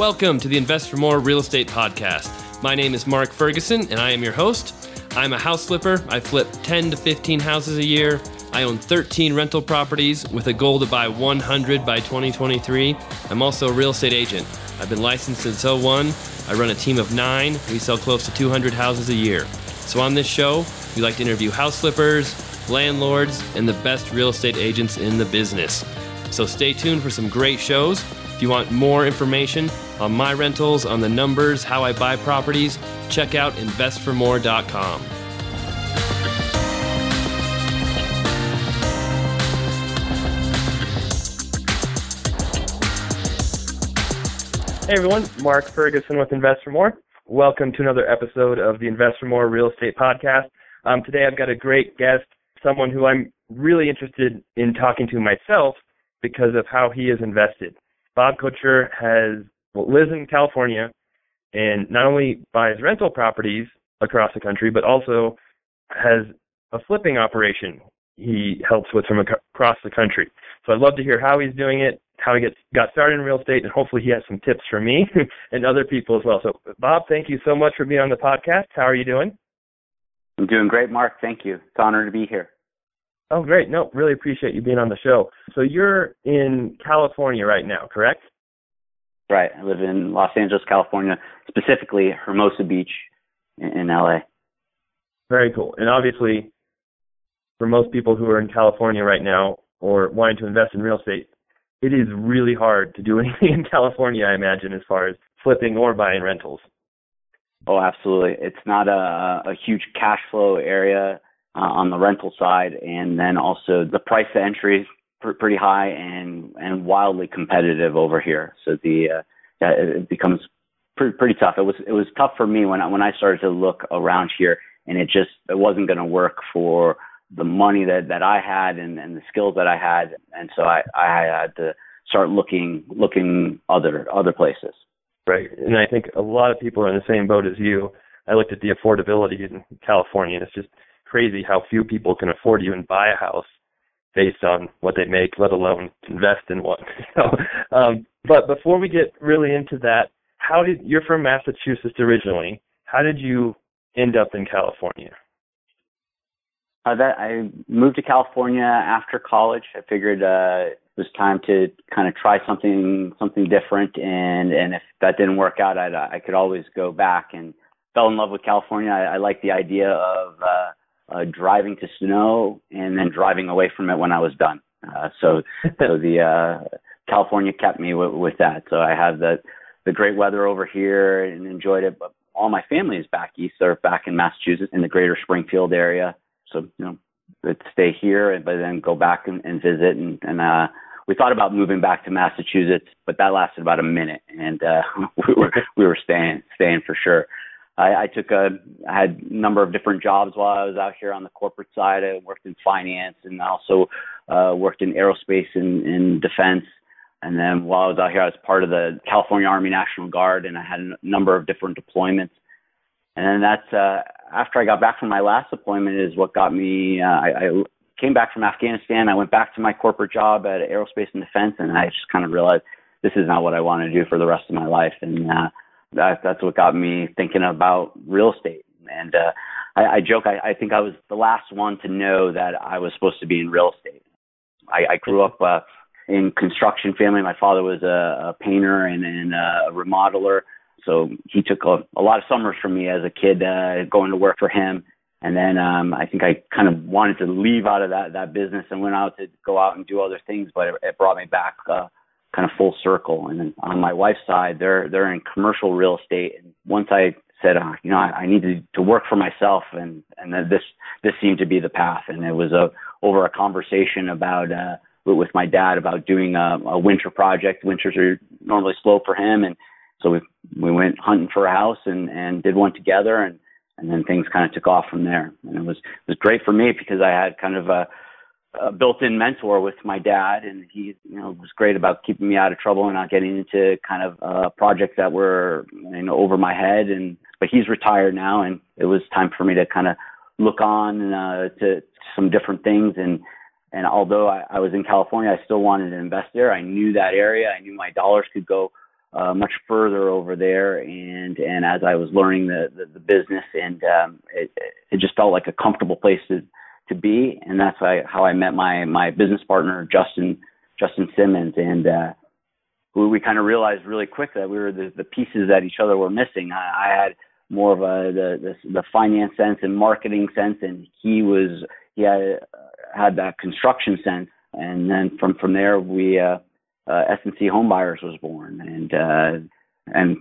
Welcome to the Invest for More Real Estate Podcast. My name is Mark Ferguson, and I am your host. I'm a house flipper. I flip 10 to 15 houses a year. I own 13 rental properties with a goal to buy 100 by 2023. I'm also a real estate agent. I've been licensed since '01. I run a team of 9. We sell close to 200 houses a year. So on this show, we like to interview house flippers, landlords, and the best real estate agents in the business. So stay tuned for some great shows. If you want more information on my rentals, on the numbers, how I buy properties, check out investformore.com. Hey everyone, Mark Ferguson with Invest for More. Welcome to another episode of the Invest for More Real Estate Podcast. Today I've got a great guest, someone who I'm really interested in talking to myself because of how he has invested. Bob Couture lives in California and not only buys rental properties across the country, but also has a flipping operation he helps with from across the country. So I'd love to hear how he's doing it, how he got started in real estate, and hopefully he has some tips for me and other people as well. So Bob, thank you so much for being on the podcast. How are you doing? I'm doing great, Mark. Thank you. It's an honor to be here. Oh, great. No, really appreciate you being on the show. So you're in California right now, correct? Right. I live in Los Angeles, California, specifically Hermosa Beach in LA. Very cool. And obviously, for most people who are in California right now or wanting to invest in real estate, it is really hard to do anything in California, I imagine, as far as flipping or buying rentals. Oh, absolutely. It's not a huge cash flow area on the rental side, and then also the price of entry is pretty high and wildly competitive over here. So it becomes pretty tough. It was tough for me when I started to look around here, and it wasn't going to work for the money that I had and the skills that I had, and so I had to start looking other places. Right, and I think a lot of people are in the same boat as you. I looked at the affordability in California, and it's just crazy how few people can afford to even buy a house based on what they make, let alone invest in one. But before we get really into that, you're from Massachusetts originally. How did you end up in California? I moved to California after college. I figured it was time to kind of try something different, and if that didn't work out, I could always go back, and fell in love with California. I like the idea of driving to snow and then driving away from it when I was done. So the California kept me with that. So I had the great weather over here and enjoyed it. But all my family is back east. They're back in Massachusetts in the greater Springfield area. So, we'd stay here, but then go back and visit. And we thought about moving back to Massachusetts, but that lasted about a minute, and we were staying for sure. I had a number of different jobs while I was out here on the corporate side. I worked in finance and also worked in aerospace and defense. And then while I was out here, I was part of the California Army National Guard, and I had a number of different deployments. And then that's after I got back from my last deployment is what got me. I came back from Afghanistan. I went back to my corporate job at aerospace and defense, and I just kind of realized this is not what I want to do for the rest of my life. And that's what got me thinking about real estate. And I joke, I think I was the last one to know that I was supposed to be in real estate. I grew up in construction family. My father was a painter and a remodeler. So he took a lot of summers from me as a kid going to work for him. And then I think I kind of wanted to leave out of that business and went out to go out and do other things, but it brought me back kind of full circle. And then on my wife's side, they're in commercial real estate. And once I said, I need to work for myself, and then this seemed to be the path. And it was over a conversation about with my dad about doing a winter project. Winters are normally slow for him, and so we went hunting for a house and did one together, and then things kind of took off from there. And it was great for me because I had kind of a built-in mentor with my dad, and he was great about keeping me out of trouble and not getting into kind of projects that were over my head. But he's retired now, and it was time for me to kind of look on to some different things. And although I was in California, I still wanted to invest there. I knew that area. I knew my dollars could go much further over there, and as I was learning the business, and it just felt like a comfortable place to be, and that's how I met my business partner, Justin Simmons, and we kind of realized really quick that we were the pieces that each other were missing. I had more of the finance sense and marketing sense, and he had that construction sense, and then from there we S&C Home Buyers was born, and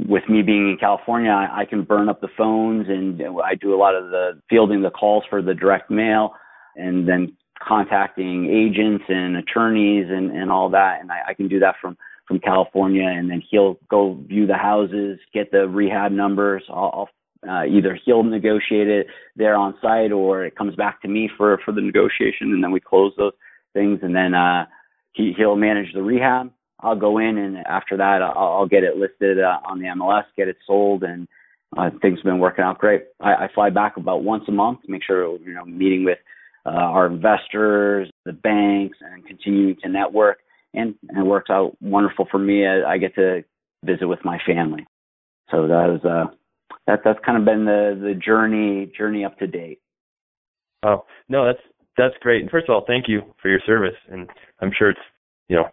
with me being in California, I can burn up the phones, and I do a lot of the fielding the calls for the direct mail, and then contacting agents and attorneys and all that, and I can do that from California, and then he'll go view the houses, get the rehab numbers. I'll either he'll negotiate it there on site, or it comes back to me for the negotiation, and then we close those things, and then he'll manage the rehab. I'll go in, and after that, I'll get it listed on the MLS, get it sold, and things have been working out great. I fly back about once a month to make sure, meeting with our investors, the banks, and continuing to network, and it works out wonderful for me. I get to visit with my family. So that's kind of been the journey up to date. Oh, no, that's great. And first of all, thank you for your service. And I'm sure it's,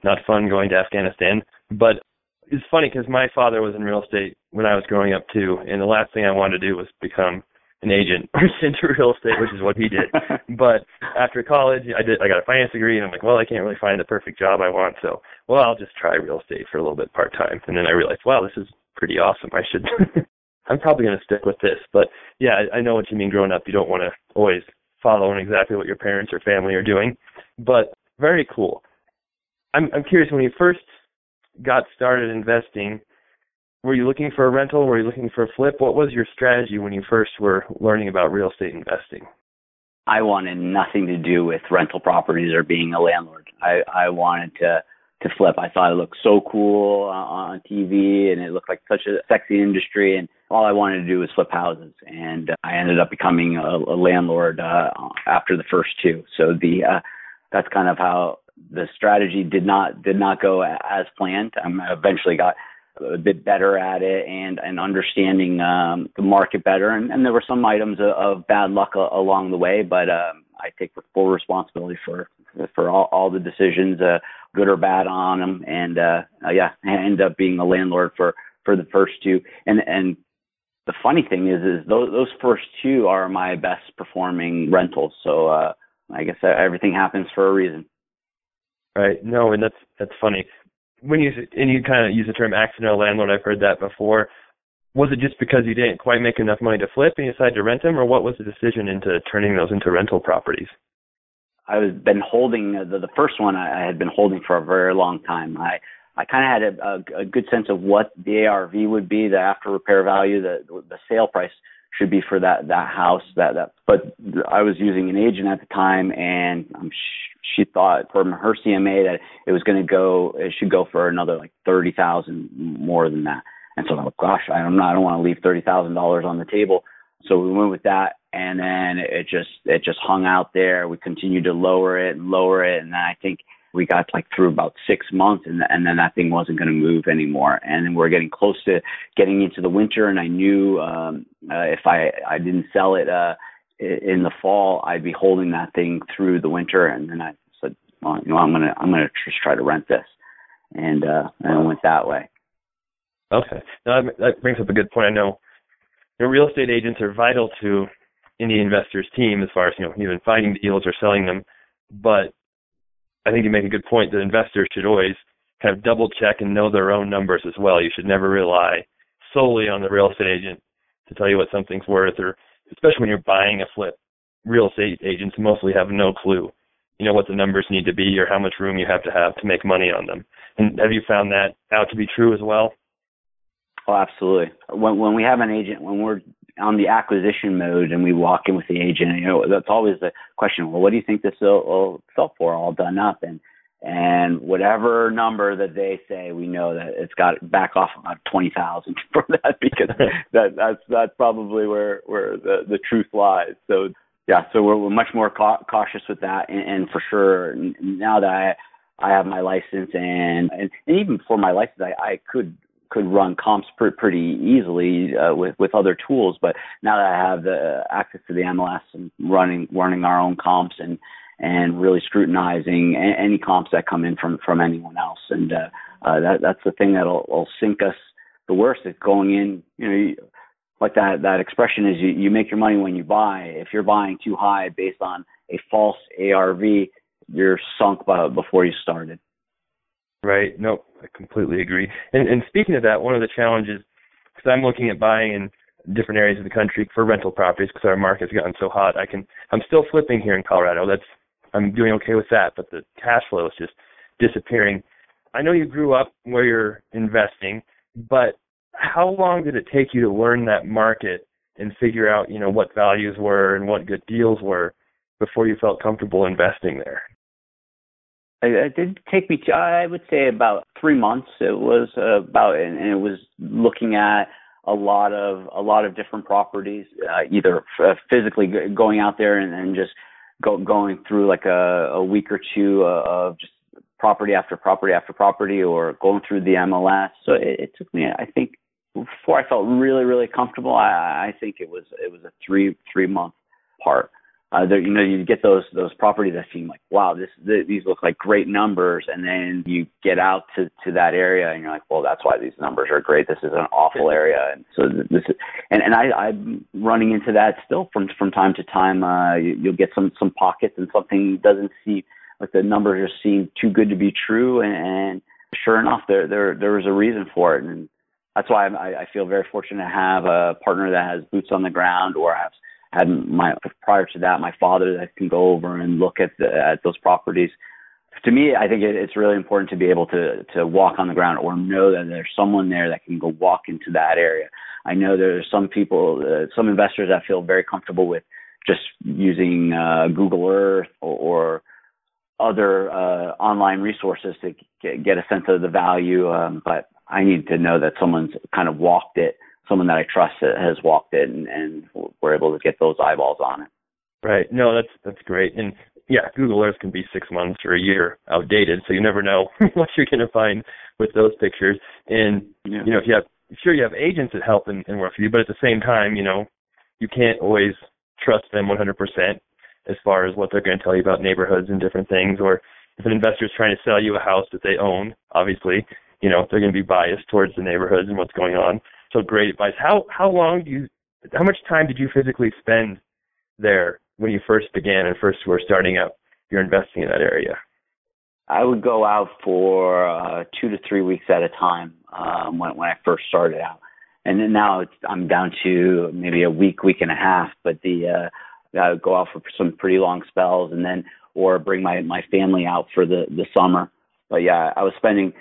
not fun going to Afghanistan, but it's funny because my father was in real estate when I was growing up too. And the last thing I wanted to do was become an agent or into real estate, which is what he did. But after college, I got a finance degree, and I'm like, well, I can't really find the perfect job I want. So, I'll just try real estate for a little bit part-time. And then I realized, wow, this is pretty awesome. I should, I'm probably going to stick with this. But yeah, I know what you mean. Growing up, you don't want to always follow exactly what your parents or family are doing, but very cool. I'm curious, when you first got started investing, were you looking for a rental? Were you looking for a flip? What was your strategy when you first were learning about real estate investing? I wanted nothing to do with rental properties or being a landlord. I wanted to flip. I thought it looked so cool on TV, and it looked like such a sexy industry, and all I wanted to do was flip houses. And I ended up becoming a landlord after the first two. So that's kind of how the strategy did not go as planned. I eventually got a bit better at it and understanding the market better. And there were some items of bad luck along the way, but I take full responsibility for all the decisions, good or bad, on them. And I ended up being a landlord for the first two. And the funny thing is those first two are my best performing rentals. So I guess everything happens for a reason. Right. No, and that's funny. When you kind of use the term accidental landlord, I've heard that before. Was it just because you didn't quite make enough money to flip and you decided to rent them, or what was the decision into turning those into rental properties? I've been holding the first one. I had been holding for a very long time. I kind of had a good sense of what the ARV would be, the after repair value, the sale price should be for that house. But I was using an agent at the time, and she thought from her CMA that it should go for another like $30,000 more than that. And so I was, gosh, I don't want to leave $30,000 on the table. So we went with that, and then it just hung out there. We continued to lower it, and then I think we got like through about 6 months, and then that thing wasn't going to move anymore. And then we're getting close to getting into the winter, and I knew if I didn't sell it in the fall, I'd be holding that thing through the winter. And then I said, well, I'm gonna just try to rent this, and I went that way. Okay, now that brings up a good point. I know real estate agents are vital to any investor's team as far as even finding deals or selling them, but I think you make a good point that investors should always kind of double check and know their own numbers as well. You should never rely solely on the real estate agent to tell you what something's worth, or especially when you're buying a flip. Real estate agents mostly have no clue, what the numbers need to be or how much room you have to make money on them. And have you found that out to be true as well? Oh, absolutely. When we have an agent, when we're on the acquisition mode and we walk in with the agent, that's always the question. Well, what do you think this will sell for, all done up? And whatever number that they say, we know that it's got back off about $20,000 for that, because that's probably where the truth lies. So yeah, so we're much more cautious with that, and for sure now that I have my license, and even before my license, I could run comps pretty easily with other tools. But now that I have the access to the MLS and running our own comps and really scrutinizing any comps that come in from anyone else, and that's the thing that'll sink us the worst. Is going in, like that expression is you make your money when you buy. If you're buying too high based on a false ARV, you're sunk before you started. Right. No, I completely agree. And speaking of that, one of the challenges, because I'm looking at buying in different areas of the country for rental properties because our market's gotten so hot, I'm still flipping here in Colorado. I'm doing okay with that, but the cash flow is just disappearing. I know you grew up where you're investing, but how long did it take you to learn that market and figure out, what values were and what good deals were before you felt comfortable investing there? It did take me I would say about 3 months. It was and it was looking at a lot of different properties, either physically going out there and just going through like a week or two of just property after property after property, or going through the MLS. So it took me, I think, before I felt really, really comfortable. I think it was a 3 month part. You get those properties that seem like, wow, these look like great numbers, and then you get out to that area and you're like, well, that's why these numbers are great. This is an awful area, and so this is, and I'm running into that still from time to time. You'll get some pockets and something doesn't seem like the numbers just seem too good to be true, and sure enough, there was a reason for it, and that's why I feel very fortunate to have a partner that has boots on the ground, or has had prior to that, my father that can go over and look at those properties. To me, I think it's really important to be able to walk on the ground, or know that there's someone there that can go walk into that area. I know there's some people, some investors that feel very comfortable with just using Google Earth or other online resources to get a sense of the value, but I need to know that someone's kind of walked it. Someone that I trust has walked it, and we're able to get those eyeballs on it. Right. No, that's great. And yeah, Google Earth can be 6 months or a year outdated, so you never know what you're going to find with those pictures. And if you have agents that help and work for you, but at the same time, you can't always trust them 100% as far as what they're going to tell you about neighborhoods and different things. Or if an investor is trying to sell you a house that they own, obviously, they're going to be biased towards the neighborhoods and what's going on. So great advice. How much time did you physically spend there when you first began and first were starting out your investing in that area? I would go out for 2 to 3 weeks at a time when I first started out, and then now I'm down to maybe a week and a half. But I would go out for some pretty long spells, and then or bring my family out for the summer. But yeah, I was spending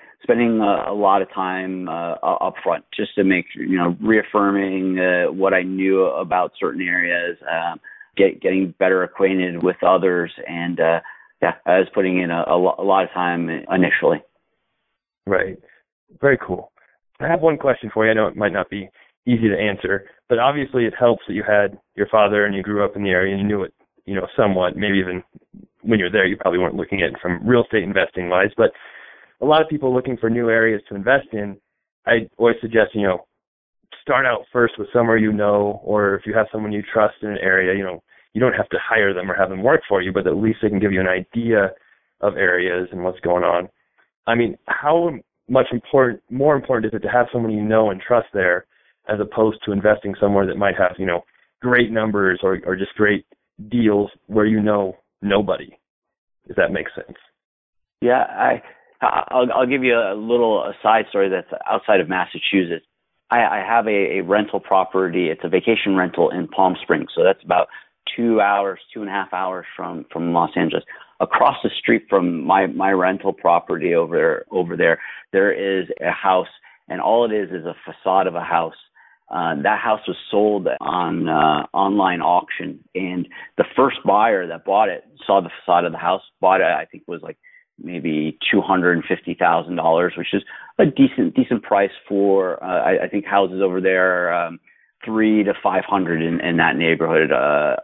a lot of time up front just to make sure, reaffirming what I knew about certain areas, getting better acquainted with others, and I was putting in a lot of time initially. Right. Very cool. I have one question for you. I know it might not be easy to answer, but obviously it helps that you had your father and you grew up in the area and you knew it, somewhat. Maybe even when you're there, you probably weren't looking at it from real estate investing wise, but a lot of people looking for new areas to invest in, I always suggest, start out first with somewhere or if you have someone you trust in an area, you don't have to hire them or have them work for you, but at least they can give you an idea of areas and what's going on. I mean, how much more important is it to have someone you know and trust there as opposed to investing somewhere that might have, great numbers or just great deals where nobody, if that makes sense? Yeah, I'll give you a side story that's outside of Massachusetts. I have a rental property. It's a vacation rental in Palm Springs. So that's about 2.5 hours from Los Angeles. Across the street from my rental property over there is a house, and all it is a facade of a house. That house was sold on online auction, and the first buyer that bought it saw the facade of the house, bought it, I think it was like maybe $250,000, which is a decent price for I think houses over there, 300 to 500 in that neighborhood,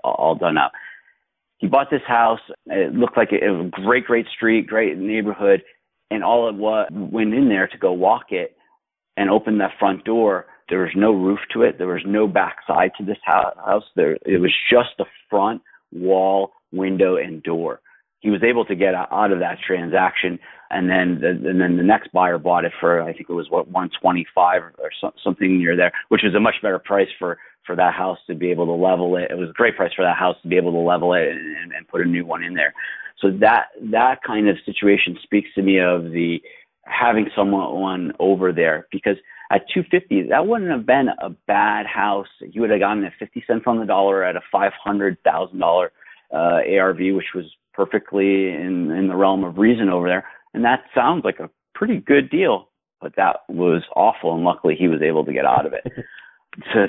all done up. he bought this house. It looked like it was a great street, great neighborhood. And all it was, went in there to go walk it and open that front door. There was no roof to it. There was no back side to this house. It was just the front wall, window, and door. He was able to get out of that transaction, and then the next buyer bought it for, I think it was $125 or something near there, which was a much better price for that house to be able to level it. It was a great price for that house to be able to level it and put a new one in there. So that kind of situation speaks to me of the having someone over there, because at $250, that wouldn't have been a bad house. You would have gotten it 50 cents on the dollar at a $500,000 ARV, which was perfectly in the realm of reason over there. And that sounds like a pretty good deal, but that was awful. And luckily he was able to get out of it. So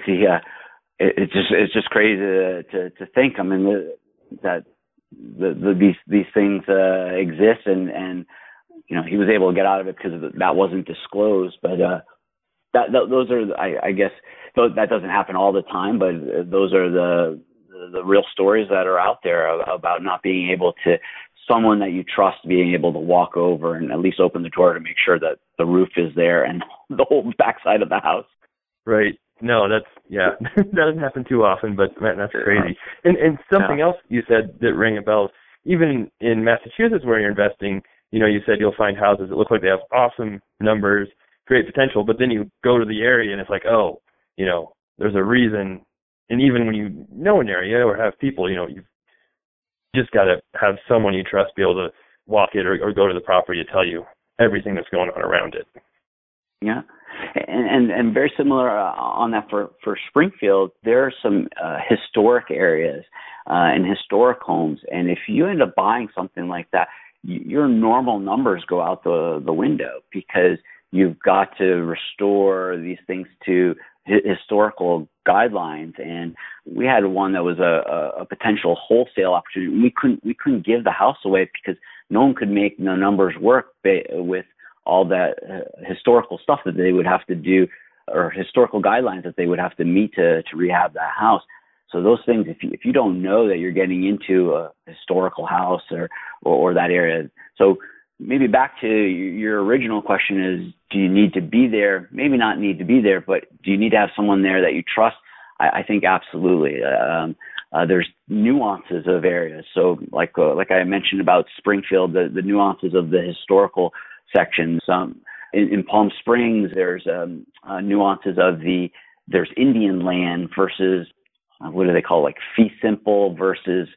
it's just crazy to think. I mean, that these things exist, and he was able to get out of it because that wasn't disclosed. But those are, I guess, that doesn't happen all the time, but those are the real stories that are out there about not being able to, someone that you trust being able to walk over and at least open the door to make sure that the roof is there and the whole backside of the house. Right. No, that doesn't happen too often, but man, that's crazy. And something else you said that rang a bell, even in Massachusetts where you're investing, you said you'll find houses that look like they have awesome numbers, great potential, but then you go to the area and it's like, there's a reason. And even when you know an area or have people, you've just got to have someone you trust be able to walk it or go to the property to tell you everything that's going on around it. Yeah. And very similar on that for Springfield, there are some historic areas and historic homes. And if you end up buying something like that, your normal numbers go out the window, because you've got to restore these things to historical guidelines. And we had one that was a potential wholesale opportunity. We couldn't give the house away because no one could make the numbers work with all that historical stuff that they would have to do, or historical guidelines that they would have to meet to rehab that house. So those things, if you don't know that you're getting into a historical house or that area. So maybe back to your original question is, do you need to be there? Maybe not need to be there, but do you need to have someone there that you trust? I think absolutely. There's nuances of areas. So like I mentioned about Springfield, the nuances of the historical section. In Palm Springs, there's nuances of there's Indian land versus what do they call, like fee simple versus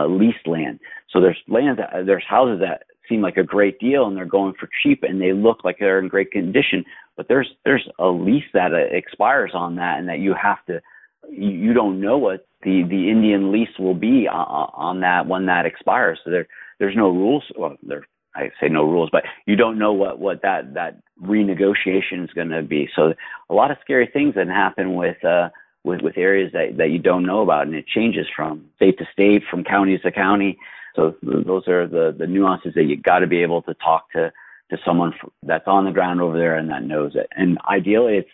leased land. So there's houses that seem like a great deal and they're going for cheap and they look like they're in great condition, but there's a lease that expires on that, and that you don't know what the Indian lease will be on that when that expires. So there's no rules. Well, I say no rules, but you don't know what that renegotiation is going to be. So a lot of scary things that happen with areas that you don't know about, and it changes from state to state, from county to county. So those are the nuances that you got to be able to talk to someone that's on the ground over there and that knows it. And ideally, it's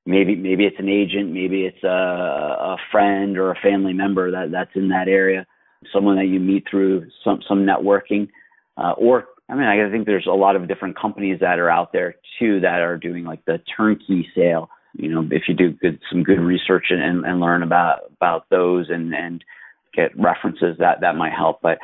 maybe it's an agent, maybe it's a friend or a family member that's in that area, someone that you meet through some networking, or I think there's a lot of different companies that are out there too that are doing like the turnkey sale. If you do some good research and learn about those and get references, that might help. But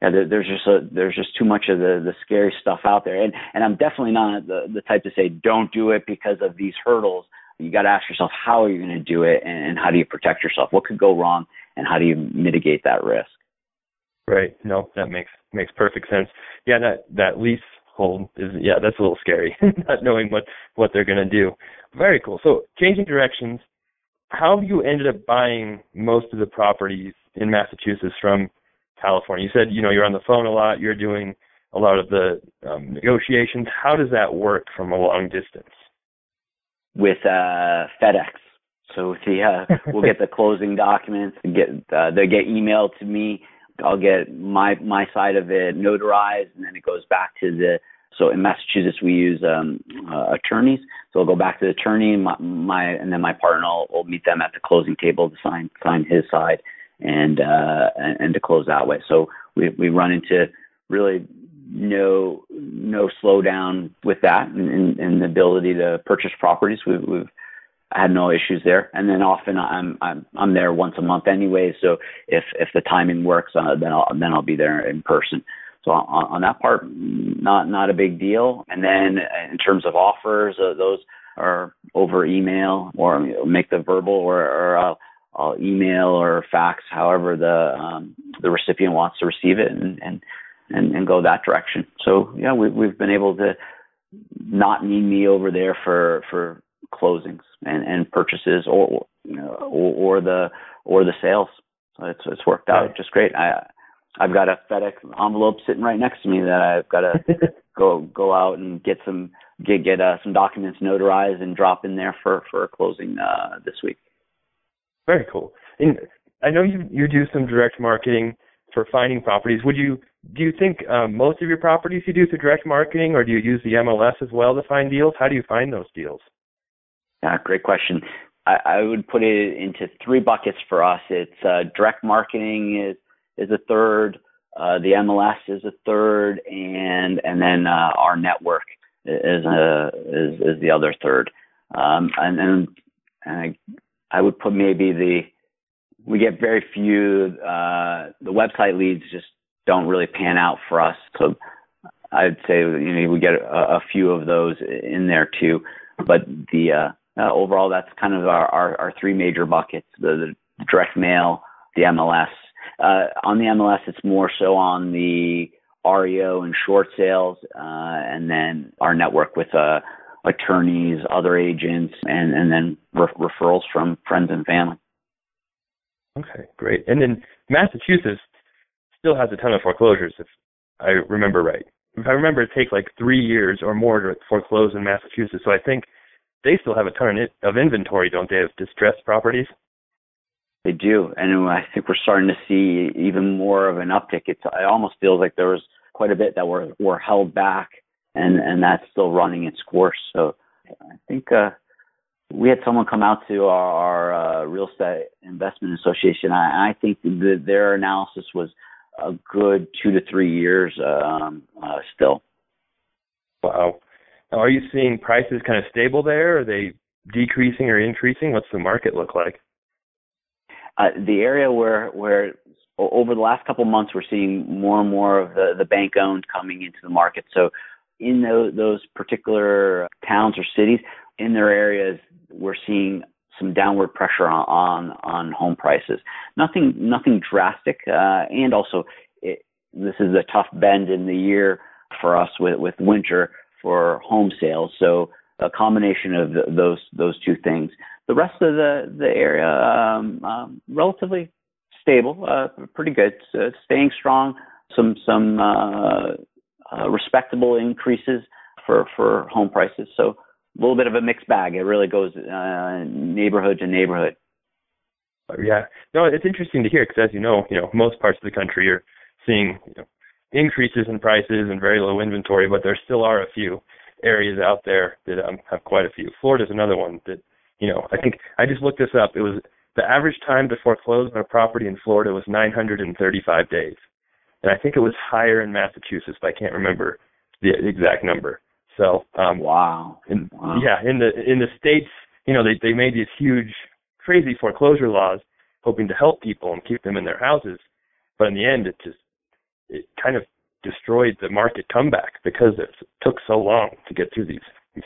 yeah, there's just too much of the scary stuff out there. And I'm definitely not the type to say don't do it because of these hurdles. You got to ask yourself, how are you going to do it, and how do you protect yourself? What could go wrong, and how do you mitigate that risk? Right. No, that makes perfect sense. Yeah, that leasehold that's a little scary, not knowing what they're going to do. Very cool. So changing directions, how have you ended up buying most of the properties in Massachusetts from California? You said, you're on the phone a lot, you're doing a lot of the negotiations. How does that work from a long distance? With FedEx. So we'll get the closing documents, they get emailed to me. I'll get my side of it notarized, and then it goes back to so in Massachusetts we use attorneys. So I'll go back to the attorney, and then my partner will meet them at the closing table to sign his side, and to close that way. So we run into really no slowdown with that, and the ability to purchase properties. We've had no issues there. And then often I'm there once a month anyway. So if the timing works, then I'll be there in person. So on that part, not a big deal. And then in terms of offers, those are over email, or make the verbal, or I'll email or fax, however the recipient wants to receive it, and go that direction. So yeah, we've been able to not need me over there for closings and purchases, or the sales. So it's worked out just great. I've got a FedEx envelope sitting right next to me that I've got to go out and get some documents notarized and drop in there for a closing this week. Very cool. And I know you do some direct marketing for finding properties. Do you think most of your properties you do through direct marketing, or do you use the MLS as well to find deals? How do you find those deals? Yeah, great question. I would put it into three buckets for us. It's direct marketing is a third, the MLS is a third, and then our network is the other third. And I would put maybe we get very few. The website leads just don't really pan out for us. So I'd say we get a few of those in there too. But the overall, that's kind of our three major buckets: the direct mail, the MLS. On the MLS, it's more so on the REO and short sales, and then our network with attorneys, other agents, and then referrals from friends and family. Okay, great. And then Massachusetts still has a ton of foreclosures, if I remember right. If I remember, it takes like 3 years or more to foreclose in Massachusetts. So I think they still have a ton of inventory, don't they, of distressed properties? They do, and I think we're starting to see even more of an uptick. It almost feels like there was quite a bit that were held back, and that's still running its course. So I think we had someone come out to our Real Estate Investment Association. I think that their analysis was a good 2 to 3 years still. Wow. Now, are you seeing prices kind of stable there? Are they decreasing or increasing? What's the market look like? The area where over the last couple of months, we're seeing more and more of the bank-owned coming into the market. So in those particular towns or cities, in their areas, we're seeing some downward pressure on home prices. Nothing drastic, and also this is a tough bend in the year for us with winter for home sales. So a combination of those two things. The rest of the area relatively stable, pretty good, staying strong. Some respectable increases for home prices. So a little bit of a mixed bag. It really goes neighborhood to neighborhood. Yeah, no, it's interesting to hear because, as you know, most parts of the country are seeing increases in prices and very low inventory, but there still are a few areas out there that have quite a few. Florida's another one that, I think I just looked this up. It was the average time to foreclose on a property in Florida was 935 days. And I think it was higher in Massachusetts, but I can't remember the exact number. So, wow. Yeah, in the States, they made these huge, crazy foreclosure laws hoping to help people and keep them in their houses. But in the end, it kind of destroyed the market comeback because it took so long to get through these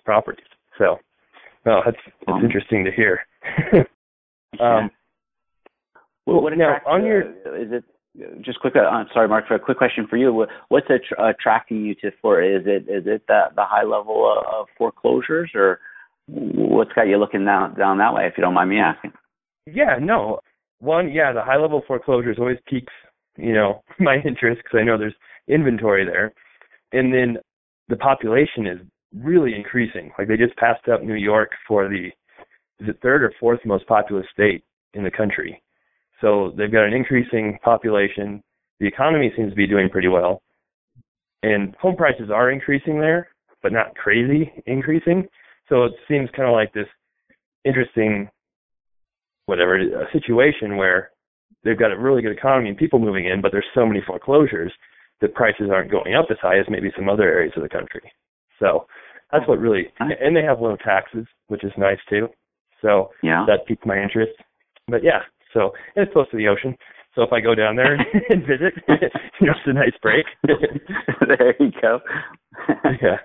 properties. So, well, it's interesting to hear. What now on your is it just quick? Sorry, Mark, for a quick question for you. What's attracting you to Florida? Is it the high level of foreclosures, or what's got you looking down that way? If you don't mind me asking. Yeah, no. The high level foreclosures always piques my interest because I know there's inventory there, and then the population is really increasing. Like they just passed up New York for the third or fourth most populous state in the country. So they've got an increasing population. The economy seems to be doing pretty well, and home prices are increasing there, but not crazy increasing. So it seems kind of like this interesting, a situation where they've got a really good economy and people moving in, but there's so many foreclosures that prices aren't going up as high as maybe some other areas of the country. So that's what really, and they have low taxes, which is nice too. So that piqued my interest. But yeah, so and it's close to the ocean. So if I go down there and visit, it's a nice break. There you go. Yeah.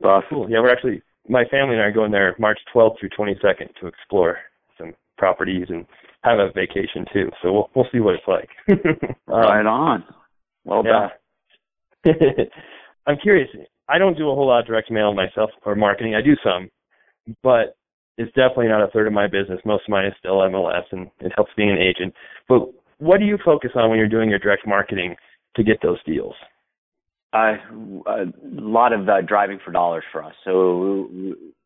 Awesome. Cool. Yeah, we're actually, my family and I are going there March 12th through 22nd to explore some properties and have a vacation too. So we'll see what it's like. Right on. Well done. I'm curious. I don't do a whole lot of direct mail myself or marketing. I do some, but it's definitely not a third of my business. Most of mine is still MLS, and it helps being an agent. But what do you focus on when you're doing your direct marketing to get those deals? A lot of driving for dollars for us. So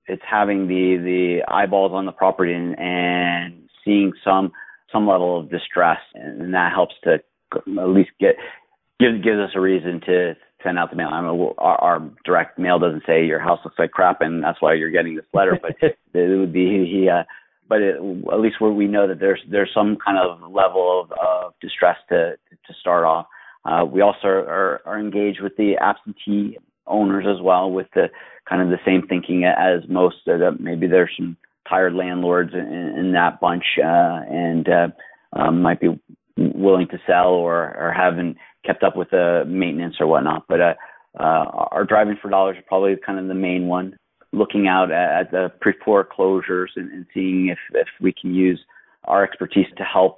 it's having the eyeballs on the property and seeing some level of distress, and that helps to at least gives us a reason to send out the mail. I mean, our direct mail doesn't say your house looks like crap and that's why you're getting this letter, but it would be at least where we know that there's some kind of level of distress to start off. We also are engaged with the absentee owners as well, with the kind of the same thinking as most. That maybe there's some tired landlords in that bunch and might be willing to sell or haven't kept up with the maintenance or whatnot. But our driving for dollars is probably kind of the main one. Looking out at the pre-foreclosures and seeing if we can use our expertise to help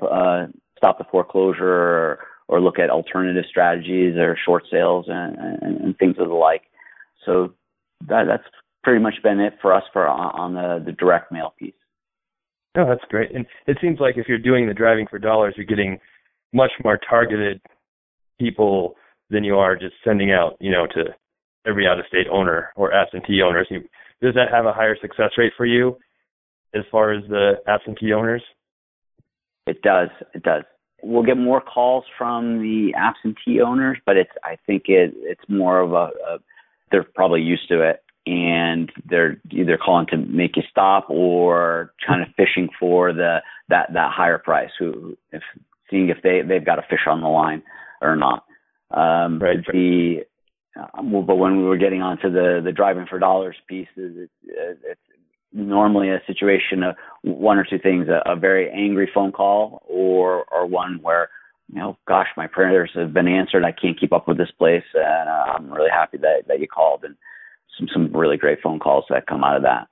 stop the foreclosure or look at alternative strategies or short sales and things of the like. So that's pretty much been it for us on the direct mail piece. Oh, that's great. And it seems like if you're doing the driving for dollars, you're getting much more targeted people than you are just sending out, to every out-of-state owner or absentee owners. Does that have a higher success rate for you as far as the absentee owners? It does. We'll get more calls from the absentee owners, but I think it's more of they're probably used to it, and they're either calling to make you stop or kind of fishing for that higher price, seeing if they've got a fish on the line or not. Right. But when we were getting onto the driving for dollars pieces, it's normally a situation of one or two things: a very angry phone call, or one where, gosh, my prayers have been answered. I can't keep up with this place, and I'm really happy that you called. And some really great phone calls that come out of that.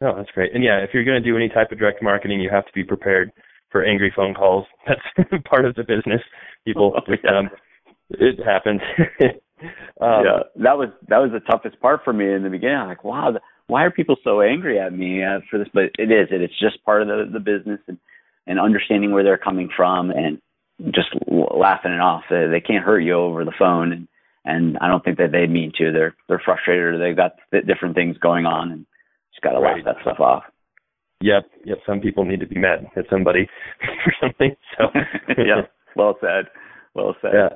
Oh, that's great. And yeah, if you're going to do any type of direct marketing, you have to be prepared for angry phone calls. That's part of the business. People, it happens. That was the toughest part for me in the beginning. I'm like, wow, why are people so angry at me for this? But it's just part of the business, and understanding where they're coming from and just laughing it off. They can't hurt you over the phone, and I don't think that they mean to. They're frustrated, or they've got different things going on, and just got to laugh that stuff off. Yep. Some people need to be mad at somebody for something. So yeah, well said. Yeah.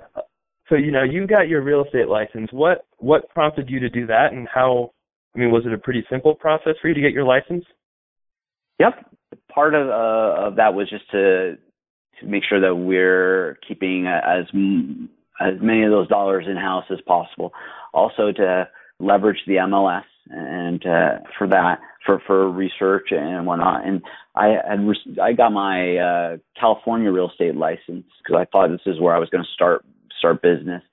So you got your real estate license. What prompted you to do that, and how? I mean, was it a pretty simple process for you to get your license? Yep. Part of that was just to make sure that we're keeping as many of those dollars in house as possible. Also to leverage the MLS and for that for research and whatnot. And I got my California real estate license because I thought this is where I was going to start business,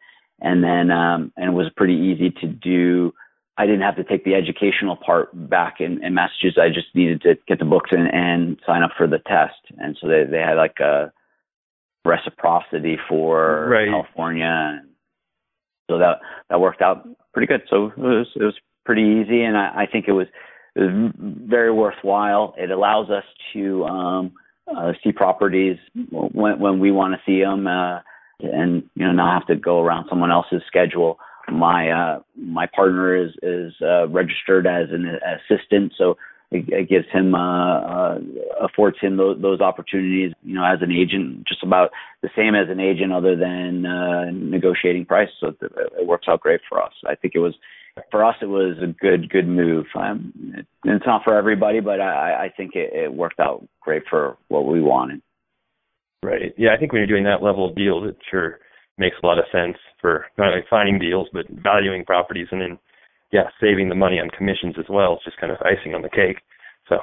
and then and it was pretty easy to do. I didn't have to take the educational part back in Massachusetts. I just needed to get the books and sign up for the test. And so they had like a reciprocity for California. So that worked out pretty good. So it was pretty easy, and I think it was very worthwhile. It allows us to see properties when we want to see them, and not have to go around someone else's schedule. My partner is registered as an assistant, so it gives him affords him those opportunities. As an agent, just about the same as an agent, other than negotiating price. So it works out great for us. I think it was a good move. It's not for everybody, but I think it worked out great for what we wanted. Right. Yeah, I think when you're doing that level of deals, it sure makes a lot of sense for not only finding deals, but valuing properties and then, yeah, saving the money on commissions as well. It's just kind of icing on the cake. So,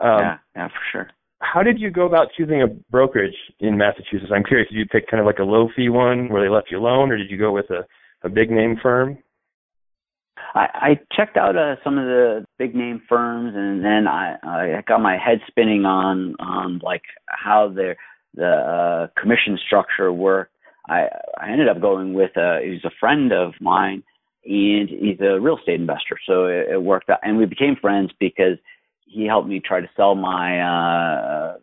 Yeah, for sure. How did you go about choosing a brokerage in Massachusetts? I'm curious, did you pick kind of like a low-fee one where they left you alone, or did you go with a big-name firm? I checked out some of the big name firms, and then I got my head spinning on like how the commission structure worked. I ended up going with he's a friend of mine, and he's a real estate investor, so it worked out, and we became friends because he helped me try to sell my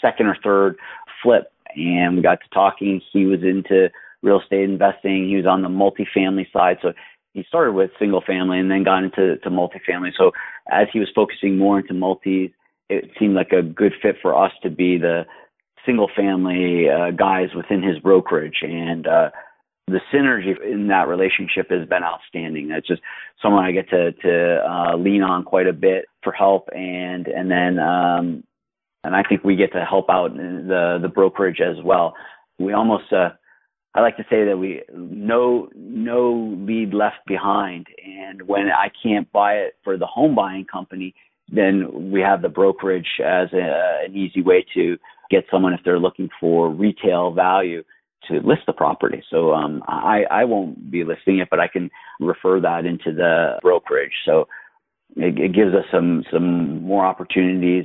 second or third flip, and we got to talking. He was into real estate investing. He was on the multifamily side, so he started with single family and then got into multifamily. So as he was focusing more into multis, it seemed like a good fit for us to be the single family guys within his brokerage. And the synergy in that relationship has been outstanding. It's just someone I get to lean on quite a bit for help, and then I think we get to help out the brokerage as well. We almost I like to say that we no lead left behind, and when I can't buy it for the home buying company, then we have the brokerage as an easy way to get someone if they're looking for retail value to list the property. So I won't be listing it, but I can refer that into the brokerage. So it gives us some more opportunities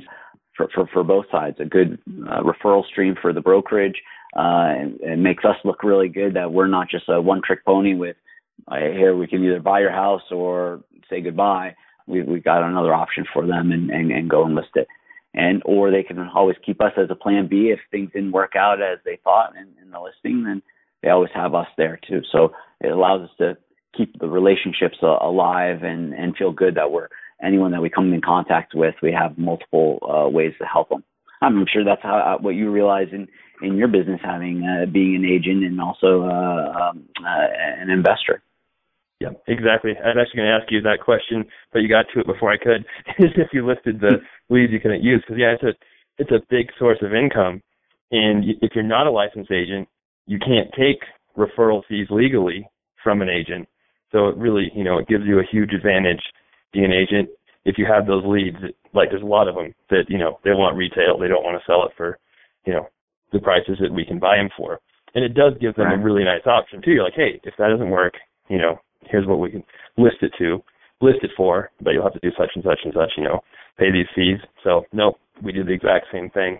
for both sides. A good referral stream for the brokerage. It makes us look really good that we're not just a one-trick pony with here we can either buy your house or say goodbye. We've got another option for them and go and list it. Or they can always keep us as a plan B if things didn't work out as they thought in the listing, then they always have us there too. So it allows us to keep the relationships alive and feel good that anyone that we come in contact with, we have multiple ways to help them. I'm sure that's what you realize in your business, having being an agent and also an investor. Yeah, exactly. I was actually going to ask you that question, but you got to it before I could. Is if you listed the leads you couldn't use, because it's a big source of income, and if you're not a licensed agent, you can't take referral fees legally from an agent. So it really, it gives you a huge advantage being an agent if you have those leads. Like there's a lot of them that they want retail, they don't want to sell it for the prices that we can buy them for, and it does give them a really nice option too. You're like, hey, if that doesn't work, here's what we can list it for, but you'll have to do such and such and such, pay these fees. So, no, we do the exact same thing.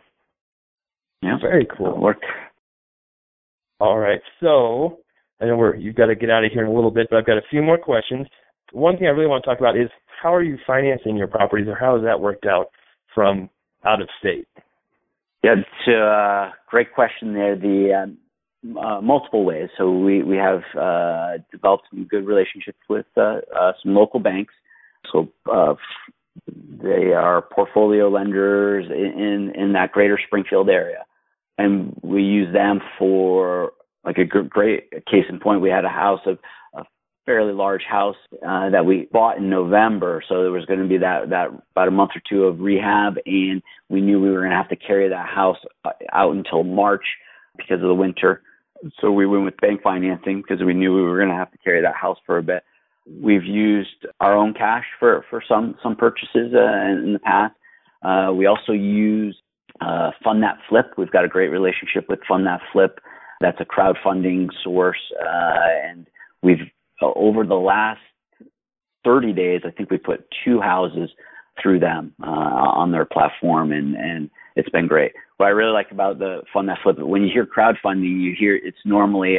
Yeah. Very cool. Work. All right. So, I know you've got to get out of here in a little bit, but I've got a few more questions. One thing I really want to talk about is how are you financing your properties, or how has that worked out from out of state? Yeah, it's a great question there. The multiple ways. So we have developed some good relationships with some local banks. So they are portfolio lenders in that greater Springfield area. And we use them for like a great case in point. We had a fairly large house that we bought in November. So there was going to be that about a month or two of rehab, and we knew we were going to have to carry that house out until March because of the winter. So we went with bank financing because we knew we were going to have to carry that house for a bit. We've used our own cash for some purchases in the past. We also use Fund That Flip. We've got a great relationship with Fund That Flip. That's a crowdfunding source. And we've, over the last 30 days, I think we put 2 houses through them on their platform, and it's been great. What I really like about the Fund That Flip, when you hear crowdfunding, you hear it's normally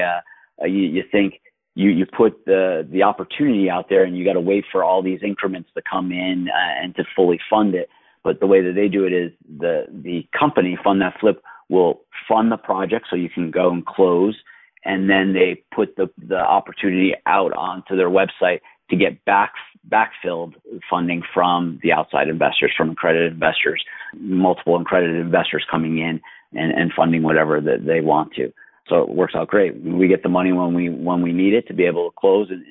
you think you put the opportunity out there and you got to wait for all these increments to come in and to fully fund it. But the way that they do it is the company Fund That Flip will fund the project so you can go and close, and then they put the opportunity out onto their website to get backfilled funding from the outside investors, from accredited investors, multiple accredited investors coming in and funding whatever that they want to. So it works out great. We get the money when we need it to be able to close and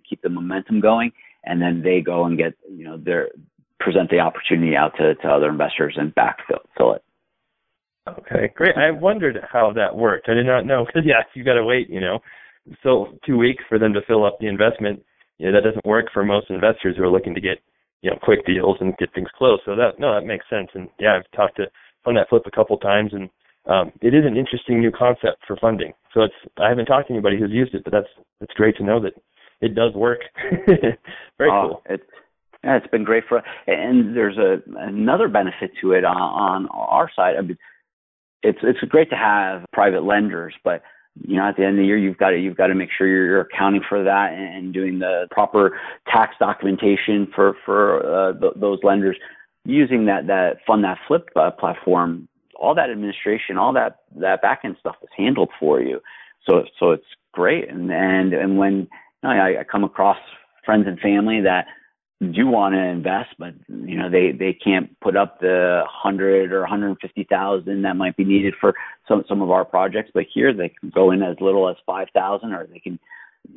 keep the momentum going, and then they go and get present the opportunity out to other investors and backfill it. Okay, great. I wondered how that worked. I did not know because you got to wait, so 2 weeks for them to fill up the investment. That doesn't work for most investors who are looking to get quick deals and get things closed. So that makes sense. And I've talked to Fund That Flip a couple times, and it is an interesting new concept for funding. So I haven't talked to anybody who's used it, but it's great to know that it does work. Very cool. It's been great and there's another benefit to it on our side. I mean, it's great to have private lenders, but at the end of the year, you've got to make sure you're accounting for that and doing the proper tax documentation for those lenders. Using that Fund That Flip platform, all that administration, all that back end stuff is handled for you. So it's great. And when I come across friends and family that do want to invest, but they can't put up the 100 or 150,000 that might be needed for some of our projects. But here they can go in as little as 5,000, or they can,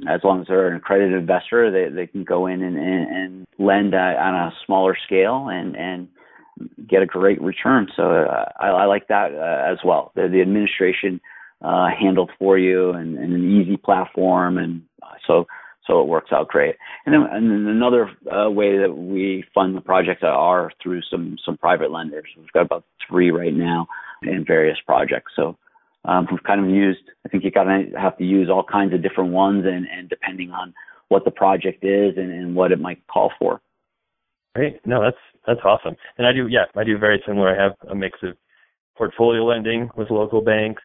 as long as they're an accredited investor, they can go in and lend on a smaller scale and get a great return. So I like that as well. The administration handled for you and an easy platform, and so it works out great. And then another way that we fund the projects are through some private lenders. We've got about 3 right now in various projects. So we've kind of used, I think you have to use all kinds of different ones and depending on what the project is and what it might call for. Great. No, that's awesome. And I do very similar. I have a mix of portfolio lending with local banks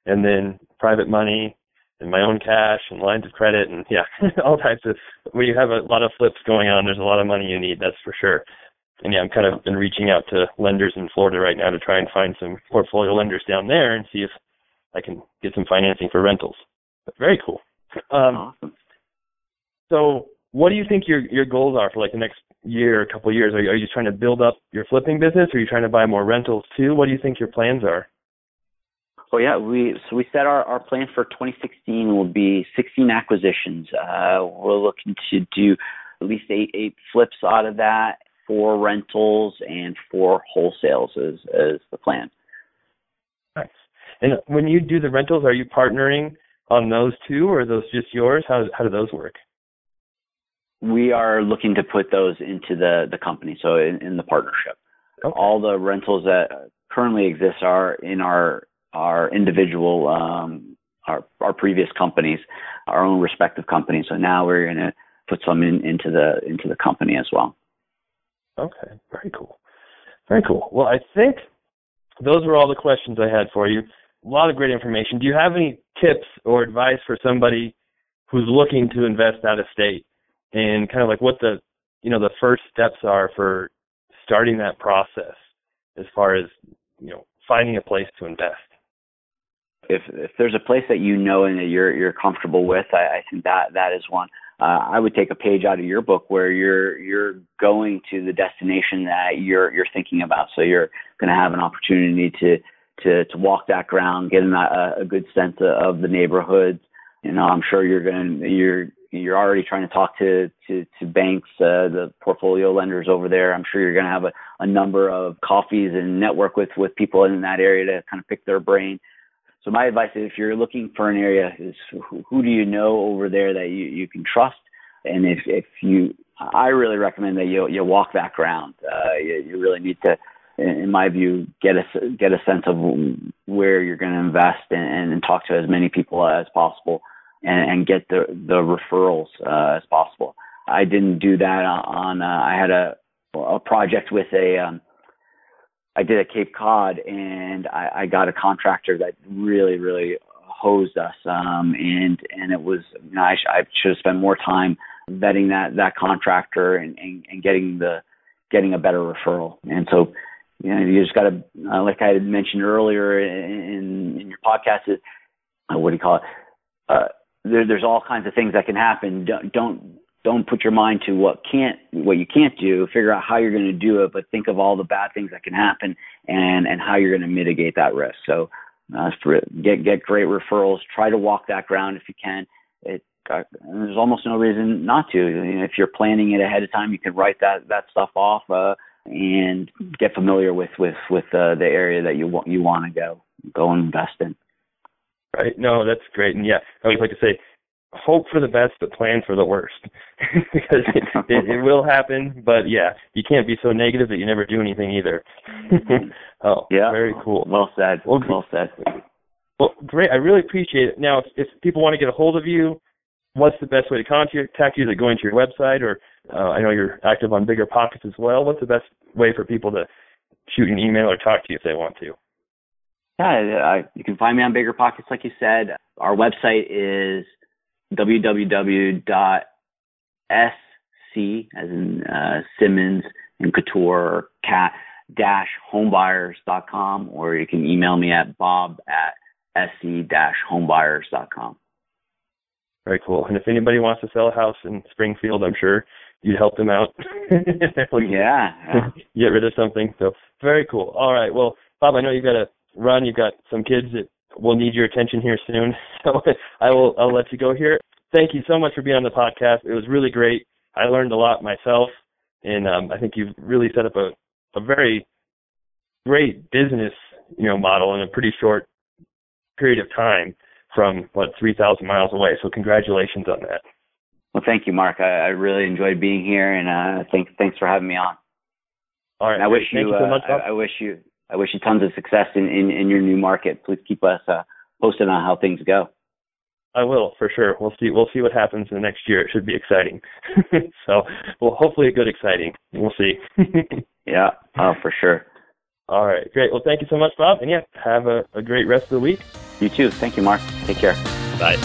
and then private money and my own cash and lines of credit and all types of, when you have a lot of flips going on, there's a lot of money you need, that's for sure. And I'm kind of been reaching out to lenders in Florida right now to try and find some portfolio lenders down there and see if I can get some financing for rentals. But very cool. Awesome. So what do you think your goals are for like the next year, a couple of years? Are you just trying to build up your flipping business, or are you trying to buy more rentals too? What do you think your plans are? Well, we set our plan for 2016 will be 16 acquisitions. We're looking to do at least eight flips out of that, 4 rentals and 4 wholesales is the plan. Nice. And when you do the rentals, are you partnering on those too, or are those just yours? How do those work? We are looking to put those into the company, so in the partnership. Okay. All the rentals that currently exist are in our individual, our previous companies, our own respective companies. So now we're going to put some into the company as well. Okay, very cool. Very cool. Well, I think those were all the questions I had for you. A lot of great information. Do you have any tips or advice for somebody who's looking to invest out of state, and kind of like what the first steps are for starting that process as far as, finding a place to invest? If there's a place that and that you're comfortable with, I think that is one. I would take a page out of your book where you're going to the destination that you're thinking about. So you're going to have an opportunity to walk that ground, get a good sense of the neighborhoods. I'm sure you're already trying to talk to banks, the portfolio lenders over there. I'm sure you're going to have a number of coffees and network with people in that area to kind of pick their brain. So my advice is, if you're looking for an area, is who do you know over there that you can trust? And I really recommend that you walk that ground. You really need to, in my view, get a sense of where you're going to invest and talk to as many people as possible and get the referrals as possible. I didn't do that I had a project with I did at Cape Cod, and I got a contractor that really, really hosed us. And it was, I should have spent more time vetting that contractor and getting a better referral. And so, you just got to, like I had mentioned earlier in your podcast, what do you call it? There's all kinds of things that can happen. Don't put your mind to what you can't do. Figure out how you're going to do it, but think of all the bad things that can happen and how you're going to mitigate that risk. So get great referrals. Try to walk that ground if you can. There's almost no reason not to. If you're planning it ahead of time, you can write that stuff off and get familiar with the area that you want to go. go and invest in. Right. No, that's great. And yeah, I always like to say, hope for the best, but plan for the worst, because it will happen. But yeah, you can't be so negative that you never do anything either. Oh, yeah. Very cool. Well said. Well said. Well, great. I really appreciate it. Now, if people want to get a hold of you, what's the best way to contact you? Is it going to your website, or I know you're active on Bigger Pockets as well. What's the best way for people to shoot an email or talk to you if they want to? Yeah, you can find me on Bigger Pockets, like you said. Our website is www.sc, as in Simmons and Couture, cat-homebuyers.com, or you can email me at bob@sc-homebuyers.com. Very cool. And if anybody wants to sell a house in Springfield, I'm sure you'd help them out. Yeah. Get rid of something. So very cool. All right. Well, Bob, I know you've got to run. You've got some kids that will need your attention here soon. So I'll let you go here. Thank you so much for being on the podcast. It was really great. I learned a lot myself, and I think you've really set up a very great business, model in a pretty short period of time from 3,000 miles away. So congratulations on that. Well, thank you, Mark. I really enjoyed being here, and thanks for having me on. All right. And I wish Thank you so much, Bob. I wish you tons of success in your new market. Please keep us posted on how things go. I will, for sure. We'll see what happens in the next year. It should be exciting. So, well, hopefully a good exciting. We'll see. Yeah, for sure. All right, great. Well, thank you so much, Bob. And yeah, have a great rest of the week. You too. Thank you, Mark. Take care. Bye.